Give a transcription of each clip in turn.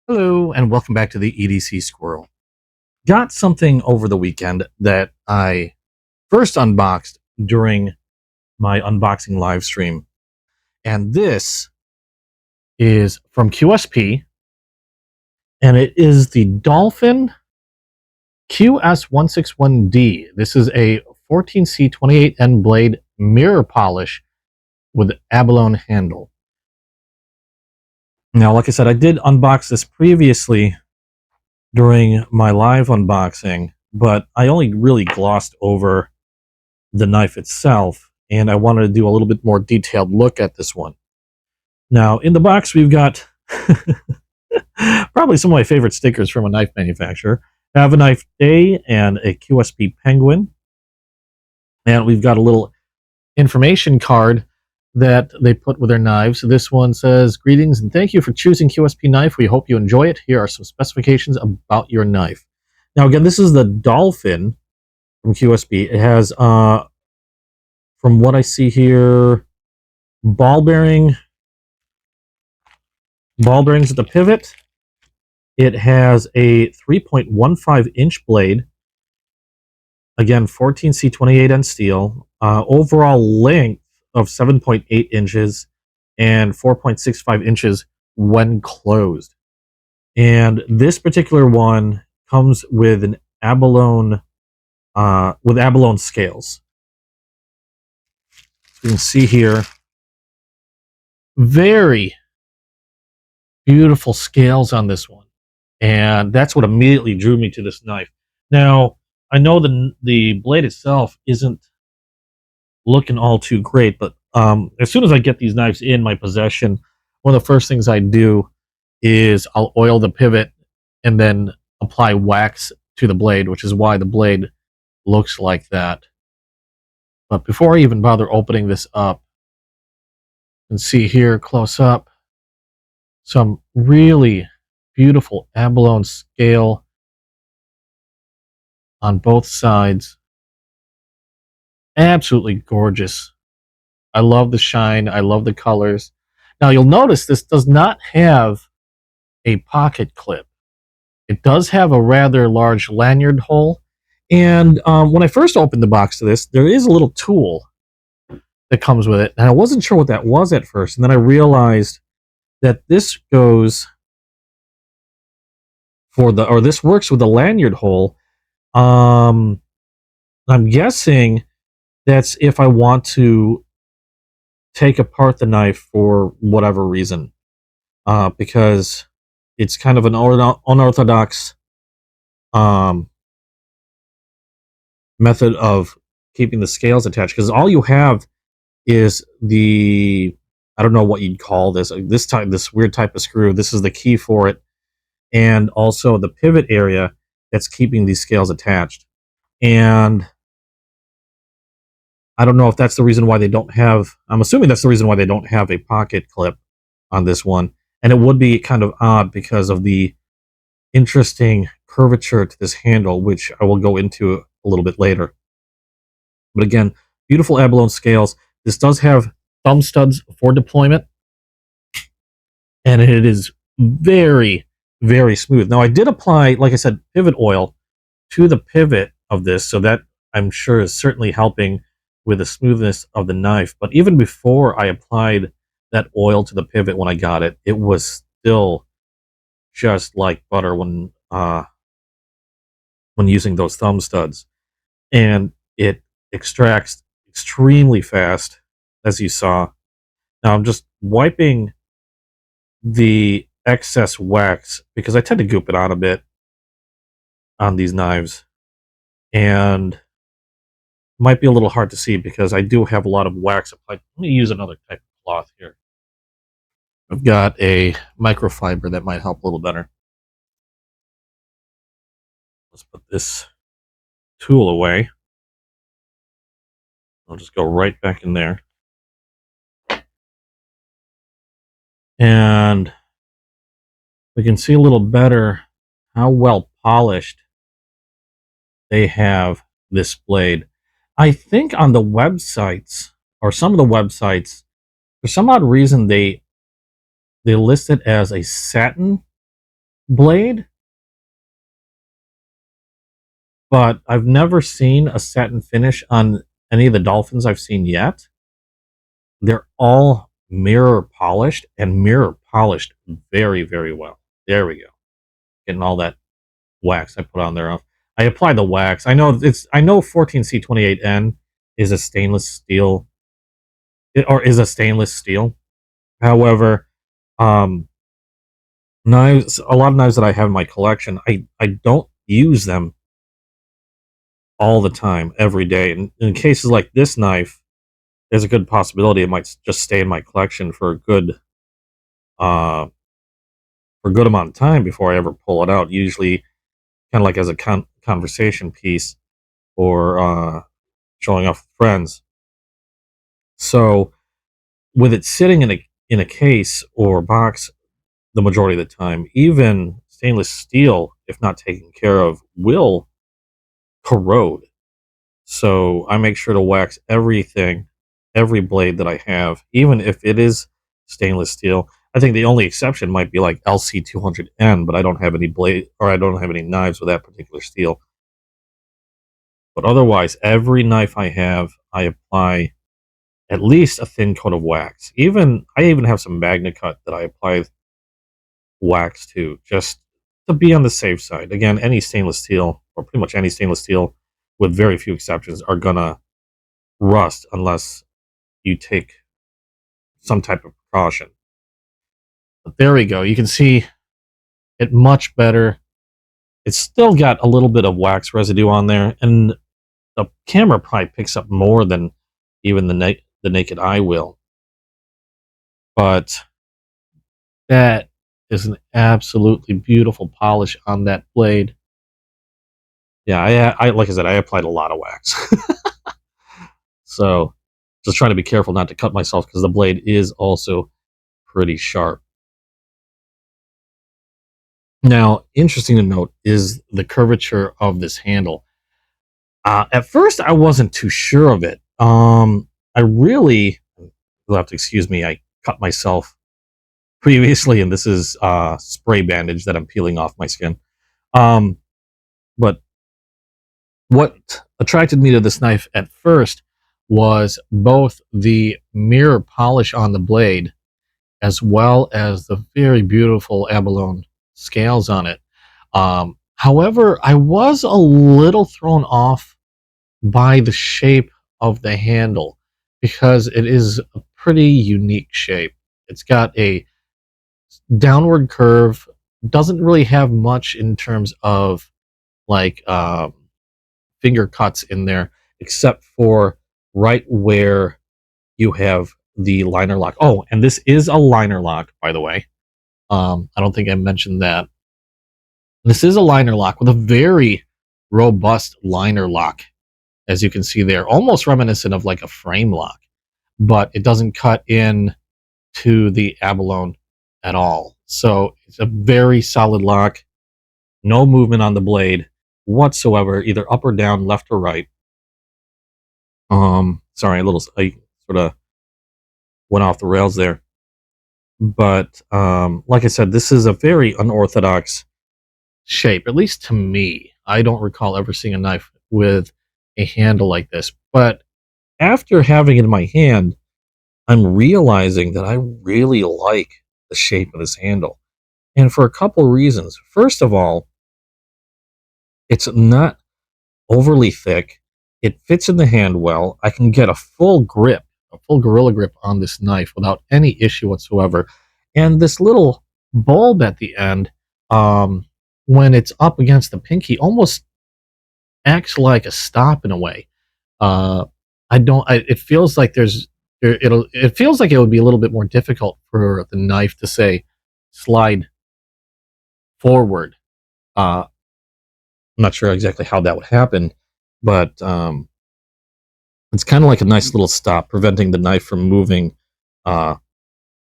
Hello, and welcome back to the EDC Squirrel. Got something over the weekend that I first unboxed during my unboxing live stream. And this is from QSP, and it is the Dolphin QS161D. This is a 14C28N blade mirror polish with abalone handle. Now, like I said, I did unbox this previously during my live unboxing, but I only really glossed over the knife itself, and I wanted to do a little bit more detailed look at this one. Now, in the box, we've got probably some of my favorite stickers from a knife manufacturer. Have a Knife Day and a QSP Penguin. And we've got a little information card that they put with their knives. This one says, "Greetings and thank you for choosing QSP knife. We hope you enjoy it. Here are some specifications about your knife." Now, again, this is the Dolphin from QSP. It has, from what I see here, ball bearings at the pivot. It has a 3.15-inch blade. Again, 14C28N steel. Overall length of 7.8 inches and 4.65 inches when closed. And this particular one comes with an abalone scales. You can see here, very beautiful scales on this one, and that's what immediately drew me to this knife. Now, I know the blade itself isn't looking all too great, but as soon as I get these knives in my possession, one of the first things I do is I'll oil the pivot and then apply wax to the blade, which is why the blade looks like that. But before I even bother opening this up, you can see here close up some really beautiful abalone scale on both sides. Absolutely gorgeous. I love the shine. I love the colors. Now, you'll notice this does not have a pocket clip. It does have a rather large lanyard hole. And when I first opened the box to this, there is a little tool that comes with it. And I wasn't sure what that was at first. And then I realized that this goes for this works with the lanyard hole. I'm guessing that's if I want to take apart the knife for whatever reason, because it's kind of an unorthodox method of keeping the scales attached. Because all you have is I don't know what you'd call this weird type of screw. This is the key for it, and also the pivot area that's keeping these scales attached. And I don't know if that's the reason why they don't have, I'm assuming that's the reason why they don't have a pocket clip on this one. And it would be kind of odd because of the interesting curvature to this handle, which I will go into a little bit later. But again, beautiful abalone scales. This does have thumb studs for deployment, and it is very, very smooth. Now, I did apply, like I said, pivot oil to the pivot of this, so that I'm sure is certainly helping with the smoothness of the knife. But even before I applied that oil to the pivot when I got it, it was still just like butter when using those thumb studs. And it extracts extremely fast, as you saw. Now I'm just wiping the excess wax because I tend to goop it on a bit on these knives, and might be a little hard to see because I do have a lot of wax applied. Let me use another type of cloth here. I've got a microfiber that might help a little better. Let's put this tool away. I'll just go right back in there. And we can see a little better how well polished they have this blade. I think on the websites, or some of the websites, for some odd reason, they list it as a satin blade, but I've never seen a satin finish on any of the Dolphins I've seen yet. They're all mirror polished and mirror polished very, very well. There we go. Getting all that wax I put on there. I apply the wax. I know 14C28N is a stainless steel or is a stainless steel. However, um, knives, a lot of knives that I have in my collection, I don't use them all the time, every day. And in cases like this knife, there's a good possibility it might just stay in my collection uh, for a good amount of time before I ever pull it out. Usually, kind of like as a conversation piece or showing off with friends. So, with it sitting in a case or box the majority of the time, even stainless steel, if not taken care of, will corrode. So I make sure to wax everything, every blade that I have, even if it is stainless steel. I think the only exception might be like LC200N, but I don't have any blade or I don't have any knives with that particular steel. But otherwise, every knife I have, I apply at least a thin coat of wax. I even have some Magna Cut that I apply wax to, just to be on the safe side. Again, any stainless steel, or pretty much any stainless steel, with very few exceptions, are gonna rust unless you take some type of precaution. But there we go. You can see it much better. It's still got a little bit of wax residue on there, and the camera probably picks up more than even the naked eye will. But that is an absolutely beautiful polish on that blade. Yeah, I like I said, I applied a lot of wax. So just trying to be careful not to cut myself because the blade is also pretty sharp. Now, interesting to note is the curvature of this handle. At first, I wasn't too sure of it. You'll have to excuse me, I cut myself previously, and this is spray bandage that I'm peeling off my skin. Um, but what attracted me to this knife at first was both the mirror polish on the blade as well as the very beautiful abalone scales on it. However, I was a little thrown off by the shape of the handle because it is a pretty unique shape. It's got a downward curve, doesn't really have much in terms of like finger cuts in there, except for right where you have the liner lock. Oh, and this is a liner lock, by the way. I don't think I mentioned that. This is a liner lock with a very robust liner lock, as you can see there, almost reminiscent of like a frame lock, but it doesn't cut in to the abalone at all. So it's a very solid lock, no movement on the blade whatsoever, either up or down, left or right. Sorry, I sort of went off the rails there. But like I said, this is a very unorthodox shape, at least to me. I don't recall ever seeing a knife with a handle like this. But after having it in my hand, I'm realizing that I really like the shape of this handle. And for a couple of reasons. First of all, it's not overly thick. It fits in the hand well. I can get a full grip, a full gorilla grip on this knife without any issue whatsoever. And this little bulb at the end, when it's up against the pinky, almost acts like a stop in a way. It feels like it feels like it would be a little bit more difficult for the knife to say slide forward. I'm not sure exactly how that would happen, but it's kind of like a nice little stop, preventing the knife from moving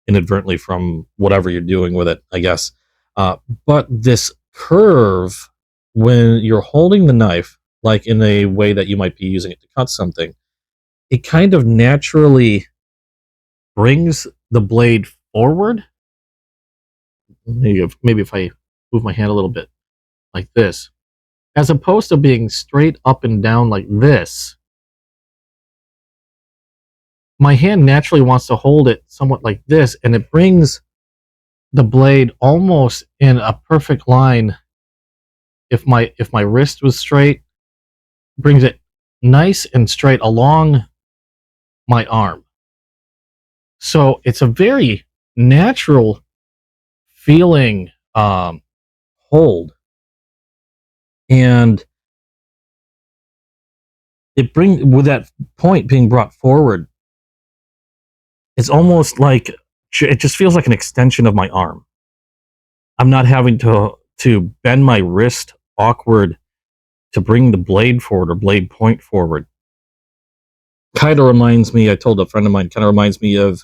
inadvertently from whatever you're doing with it, I guess. But this curve, when you're holding the knife, like in a way that you might be using it to cut something, it kind of naturally brings the blade forward. Maybe if I move my hand a little bit like this, as opposed to being straight up and down like this. My hand naturally wants to hold it somewhat like this, and it brings the blade almost in a perfect line. If my wrist was straight, brings it nice and straight along my arm. So it's a very natural feeling hold, and it brings, with that point being brought forward, it's almost like it just feels like an extension of my arm. I'm not having to bend my wrist awkward to bring the blade forward or blade point forward. Kind of reminds me, I told a friend of mine, kind of reminds me of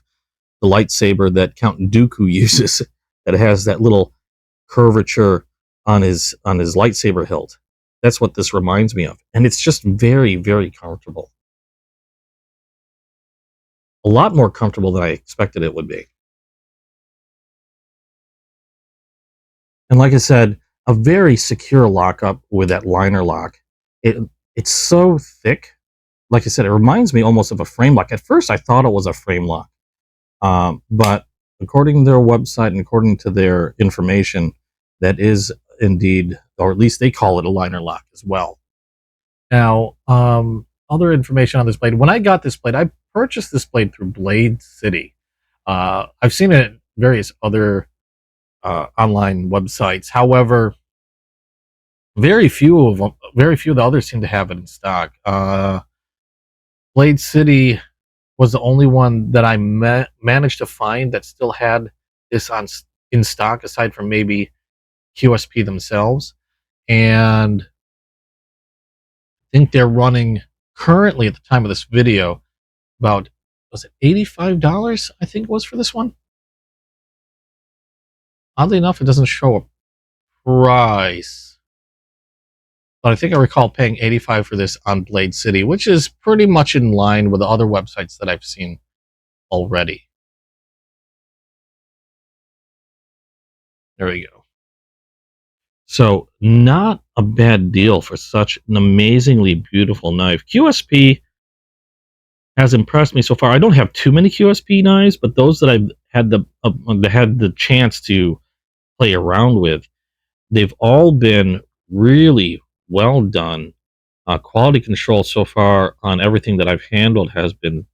the lightsaber that Count Dooku uses, that has that little curvature on his lightsaber hilt. That's what this reminds me of. And it's just very, very comfortable. A lot more comfortable than I expected it would be. And like I said, a very secure lockup with that liner lock. It's so thick. Like I said, it reminds me almost of a frame lock. At first, I thought it was a frame lock. But according to their website and according to their information, that is indeed, or at least they call it a liner lock as well. Now, other information on this blade. When I got this blade, I purchased this blade through Blade City. I've seen it at various other online websites. However, very few of the others seem to have it in stock. Blade City was the only one that I managed to find that still had this in stock, aside from maybe QSP themselves. And I think they're running currently, at the time of this video, about, was it $85? I think it was for this one. Oddly enough, it doesn't show a price, but I think I recall paying $85 for this on Blade City, which is pretty much in line with the other websites that I've seen already. There we go. So, not a bad deal for such an amazingly beautiful knife. QSP has impressed me so far. I don't have too many QSP knives, but those that I've had the chance to play around with, they've all been really well done. Quality control so far on everything that I've handled has been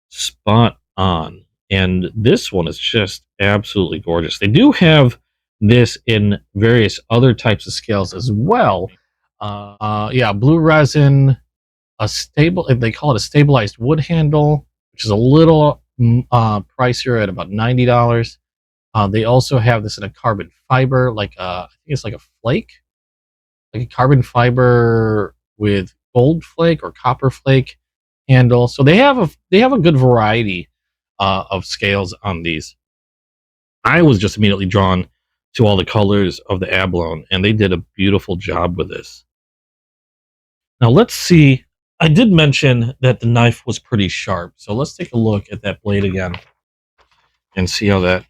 spot on, and this one is just absolutely gorgeous. They do have this in various other types of scales as well. Yeah, blue resin, they call it a stabilized wood handle, which is a little pricier at about $90. They also have this in a carbon fiber, like I think it's like a flake, like a carbon fiber with gold flake or copper flake handle. So they have a good variety of scales on these. I was just immediately drawn to all the colors of the abalone, and they did a beautiful job with this. Now let's see. I did mention that the knife was pretty sharp, so let's take a look at that blade again and see how that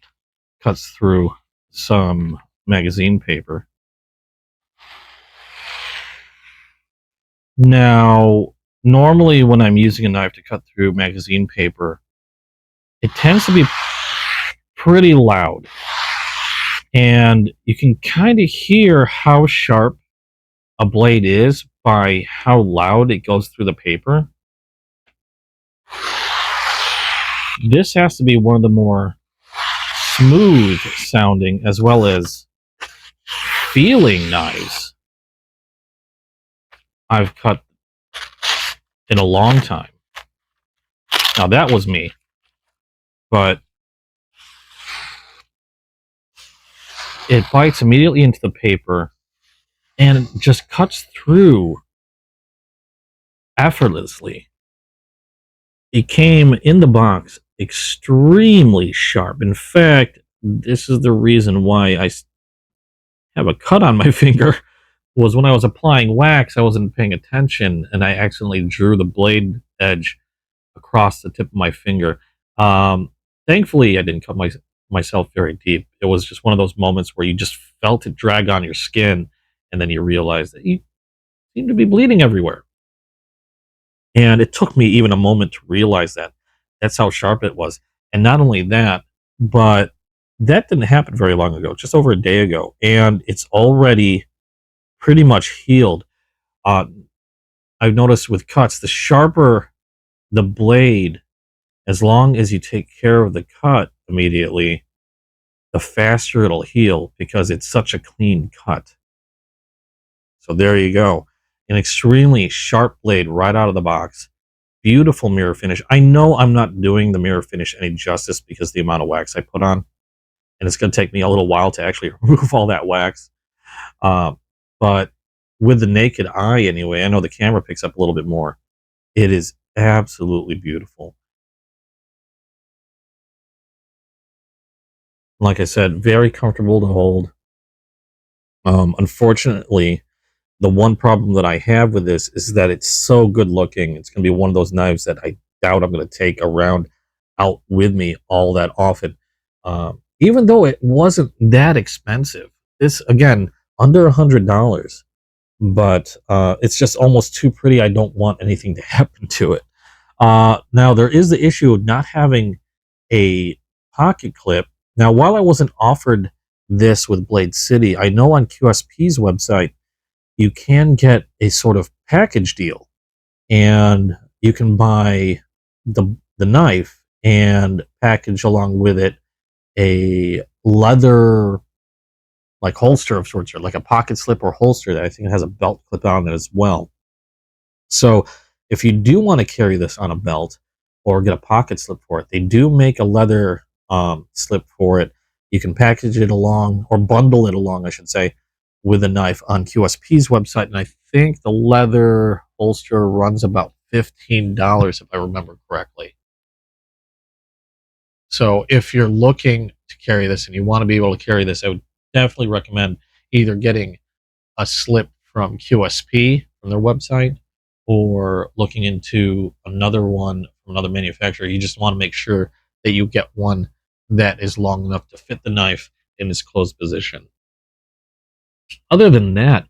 cuts through some magazine paper. Now, normally when I'm using a knife to cut through magazine paper, it tends to be pretty loud, and you can kind of hear how sharp a blade is by how loud it goes through the paper. This has to be one of the more smooth sounding as well as feeling knives I've cut in a long time. Now that was me, but it bites immediately into the paper and just cuts through effortlessly. It came in the box extremely sharp. In fact, this is the reason why I have a cut on my finger, was when I was applying wax, I wasn't paying attention, and I accidentally drew the blade edge across the tip of my finger. Thankfully, I didn't cut myself very deep. It was just one of those moments where you just felt it drag on your skin, and then you realize that you seem to be bleeding everywhere. And it took me even a moment to realize that. That's how sharp it was. And not only that, but that didn't happen very long ago, just over a day ago, and it's already pretty much healed. Uh, I've noticed with cuts, the sharper the blade, as long as you take care of the cut immediately, the faster it'll heal because it's such a clean cut. So there you go. An extremely sharp blade right out of the box. Beautiful mirror finish. I know I'm not doing the mirror finish any justice because of the amount of wax I put on, and it's going to take me a little while to actually remove all that wax. But with the naked eye anyway, I know the camera picks up a little bit more. It is absolutely beautiful. Like I said, very comfortable to hold. Unfortunately, the one problem that I have with this is that it's so good looking. It's going to be one of those knives that I doubt I'm going to take around out with me all that often. Even though it wasn't that expensive, this again under $100, but it's just almost too pretty. I don't want anything to happen to it. Now there is the issue of not having a pocket clip. Now, while I wasn't offered this with Blade City, I know on QSP's website you can get a sort of package deal, and you can buy the knife and package along with it a leather like holster of sorts, or like a pocket slip or holster that I think has a belt clip on it as well. So if you do want to carry this on a belt or get a pocket slip for it, they do make a leather slip for it. You can package it along, or bundle it along, I should say, with a knife on QSP's website. And I think the leather holster runs about $15 if I remember correctly. So if you're looking to carry this and you want to be able to carry this, I would definitely recommend either getting a slip from QSP from their website, or looking into another one from another manufacturer. You just want to make sure that you get one that is long enough to fit the knife in its closed position. Other than that,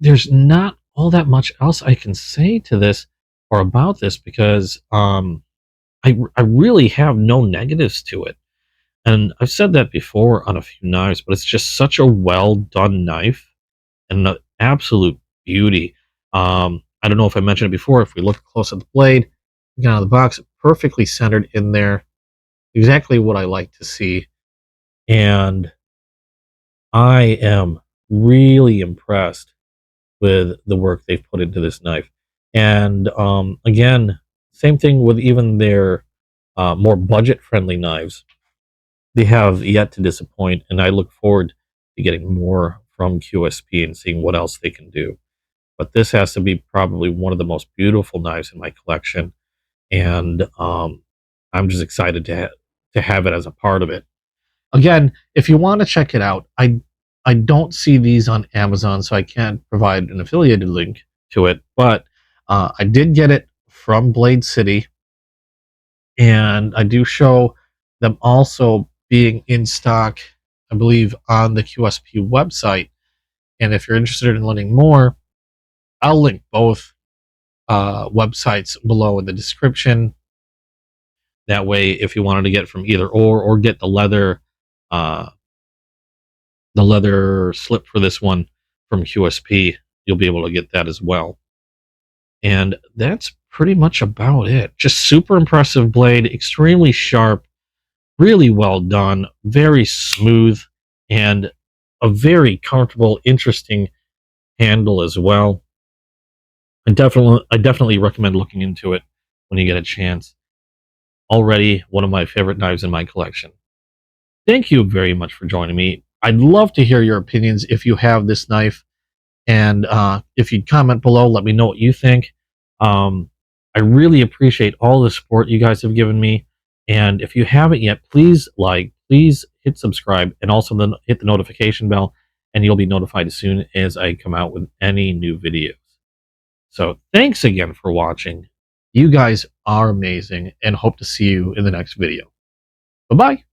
there's not all that much else I can say to this or about this, because I really have no negatives to it. And I've said that before on a few knives, but it's just such a well done knife and an absolute beauty. I don't know if I mentioned it before. If we look close at the blade, again, out of the box, perfectly centered in there, exactly what I like to see. And I am really impressed with the work they've put into this knife. And again, same thing with even their more budget friendly knives. They have yet to disappoint, and I look forward to getting more from QSP and seeing what else they can do. But this has to be probably one of the most beautiful knives in my collection, and I'm just excited to have it as a part of it. Again, if you want to check it out, I don't see these on Amazon, so I can't provide an affiliated link to it. But I did get it from Blade City, and I do show them also being in stock, I believe, on the QSP website. And if you're interested in learning more, I'll link both websites below in the description. That way, if you wanted to get from either or get uh, the leather slip for this one from QSP, you'll be able to get that as well. And that's pretty much about it. Just super impressive blade, extremely sharp, really well done, very smooth, and a very comfortable, interesting handle as well. I definitely recommend looking into it when you get a chance. Already one of my favorite knives in my collection. Thank you very much for joining me. I'd love to hear your opinions if you have this knife, and if you'd comment below, let me know what you think. I really appreciate all the support you guys have given me, and if you haven't yet, please please hit subscribe, and also then hit the notification bell, and you'll be notified as soon as I come out with any new videos. So thanks again for watching. You guys are amazing, and hope to see you in the next video. Bye-bye.